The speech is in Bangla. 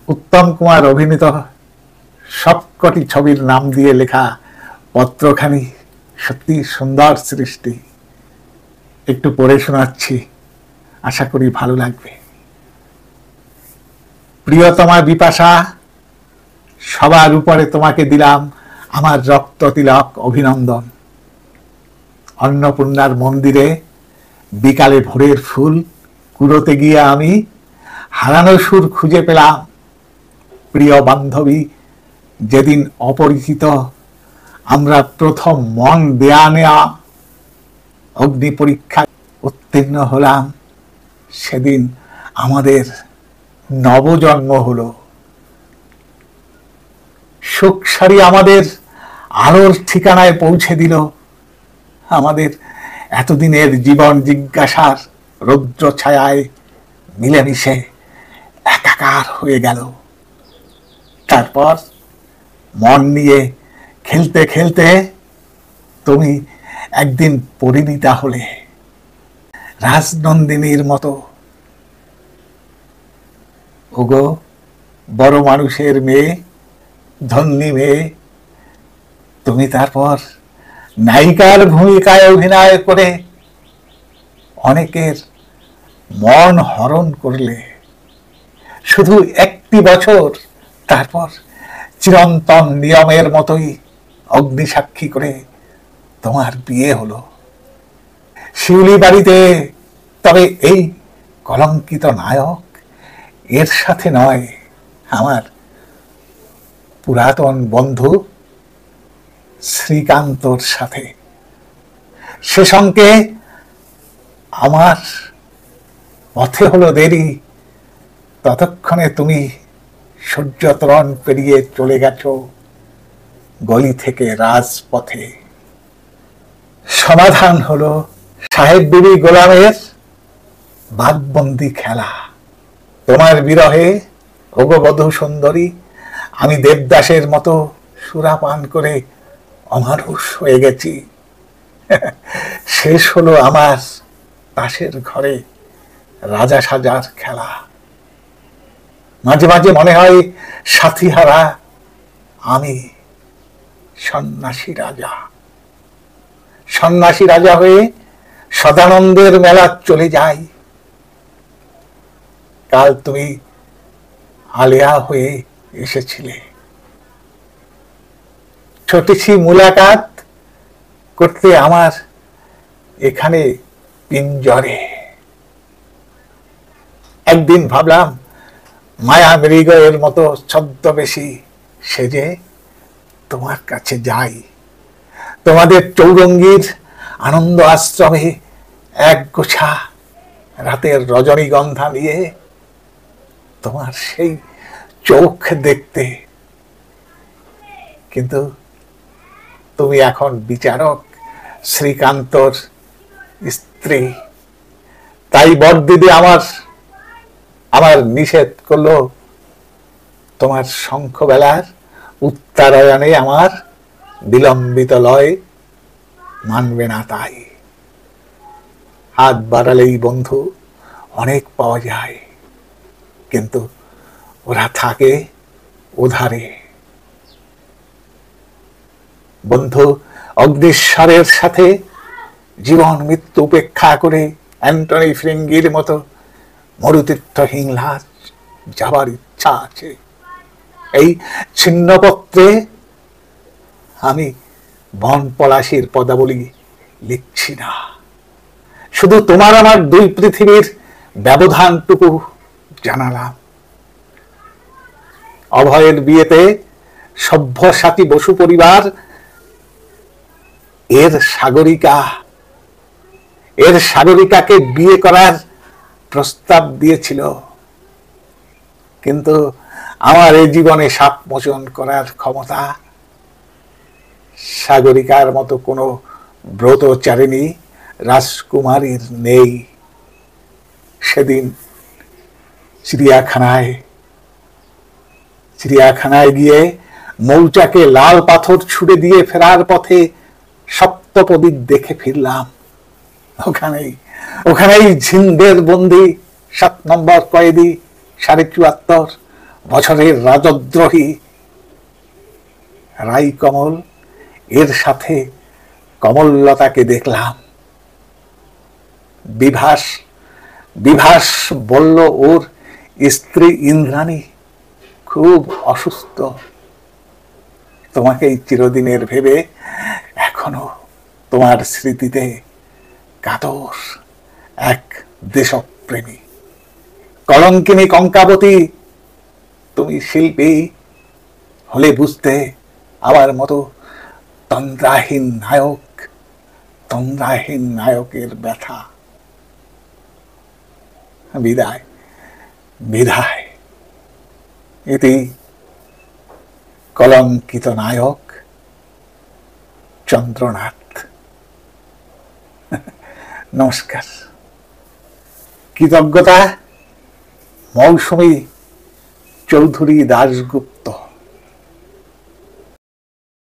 উত্তম কুমার অভিনীত সবকটি ছবির নাম দিয়ে লেখা পত্রখানি সত্যি সুন্দর সৃষ্টি। একটু পড়ে শোনাচ্ছি, আশা করি ভালো লাগবে। প্রিয়তমা বিপাশা, সবার উপরে তোমাকে দিলাম আমার রক্ত তিলক অভিনন্দন। অন্নপূর্ণার মন্দিরে বিকালে ভোরের ফুল কুড়োতে গিয়ে আমি হারানো সুর খুঁজে পেলাম। প্রিয় বান্ধবী, যেদিন অপরিচিত আমরা প্রথম মন দেয়া নেয়া অগ্নি পরীক্ষায় উত্তীর্ণ হলাম, সেদিন আমাদের নবজন্ম হলো। সুখ সারি আমাদের আলোর ঠিকানায় পৌঁছে দিল। আমাদের এতদিনের জীবন জিজ্ঞাসার রৌদ্র ছায়ায় মিলেমিশে একাকার হয়ে গেল। তারপর মন নিয়ে খেলতে খেলতে তুমি একদিন পরিণীতা হলে রাজনন্দিনীর মতো। ওগো বড় মানুষের মেয়ে, ধন্যী মেয়ে, তুমি তারপর নায়িকার ভূমিকায় অভিনয় করে অনেকের মন হরণ করলে। শুধু একটি বছর, তারপর চিরন্তন নিয়মের মতোই অগ্নিসাক্ষী করে তোমার বিয়ে হলো শিউলি বাড়িতে। তবে এই কলঙ্কিত নায়ক এর সাথে নয়, আমার পুরাতন বন্ধু শ্রীকান্তর সাথে। শেষ অঙ্কে আমার পথে হলো দেরি, ততক্ষণে তুমি সূর্যতরণ পেরিয়ে চলে গেছো গলি থেকে রাজপথে। সমাধান হলো সাহেব বিবি গোলামের বাঘবন্দি খেলা। তোমার বিরহে ওগো বধূ সুন্দরী, আমি দেবদাসের মতো সুরাপান করে অমানুষ হয়ে গেছি। শেষ হলো আমার তাসের ঘরে রাজা সাজার খেলা। মাঝে মাঝে মনে হয় সাথী হারা আমি সন্ন্যাসী রাজা। সন্ন্যাসী রাজা হয়ে সদানন্দের মেলা চলে যাই। কাল তুমি আলেয়া হয়ে এসেছিলে, ছোটেছি মুলাকাত করতে আমার এখানে পিঞ্জরে। একদিন ভাবলাম মায়া মৃগের মতো ছদ্মবেশী সেজে তোমার কাছে যাই। তোমাদের চৌরঙ্গীর আনন্দ আশ্রমে এক গোছা রাতের রজনীগন্ধা নিয়ে তোমার সেই চোখ দেখতে। কিন্তু তুমি এখন বিচারক শ্রীকান্তর স্ত্রী, তাই বড়দিদি আমার নিষেধ করলো তোমার শঙ্খবেলার উত্তরায়ণে আমার বিলম্বিত লয় মানবে না। তাই হাত বাড়ালেই বন্ধু অনেক পাওয়া যায়, কিন্তু ওরা থাকে উধারে। বন্ধু অগ্নিশ্বরের সাথে জীবন মৃত্যু উপেক্ষা করে অ্যান্টনি ফিরিঙ্গির মতো মরুতীর্থ হিংলাজ যাবার ইচ্ছা আছে। এই ছিন্নপত্রে আমি বন পলাশীর পদাবলী লিখছি না, শুধু তোমার আমার দুই পৃথিবীর ব্যবধানটুকু জানালাম। অভয়ের বিয়েতে সভ্যসাচী বসু পরিবার এর সাগরিকাকে বিয়ে করার প্রস্তাব দিয়েছিল, কিন্তু আমার এই জীবনে সাপ মোচন করার ক্ষমতা সাগরিকার মতো কোনো ব্রতচারিণী রাজকুমারীর নেই। সেদিন চিড়িয়াখানায় গিয়ে মৌচাকে লাল পাথর ছুড়ে দিয়ে ফেরার পথে সপ্তপদীপ দেখে ফিরলাম। ওখানেই ঝিন্দের বন্দি 7 নম্বর কয়েদি 74 বছরের রাজদ্রোহী রাই কমল, এর সাথে কমললতাকে দেখলাম। বিভাস বিভাস বলল ওর স্ত্রী ইন্দ্রাণী খুব অসুস্থ। তোমাকে এই চিরদিনের ভেবে এখনো তোমার স্মৃতিতে কাতর এক দেশপ্রেমী। কলঙ্কিনী কঙ্কাবতী, তুমি শিল্পী হলে বুঝতে আমার মতো তন্দ্রাহীন নায়কের ব্যথা। বিদায় বিদায়। এটি কলঙ্কিত নায়ক চন্দ্রনাথ। নমস্কার। কৃতজ্ঞতা মৌসুমী চৌধুরী দাশগুপ্ত।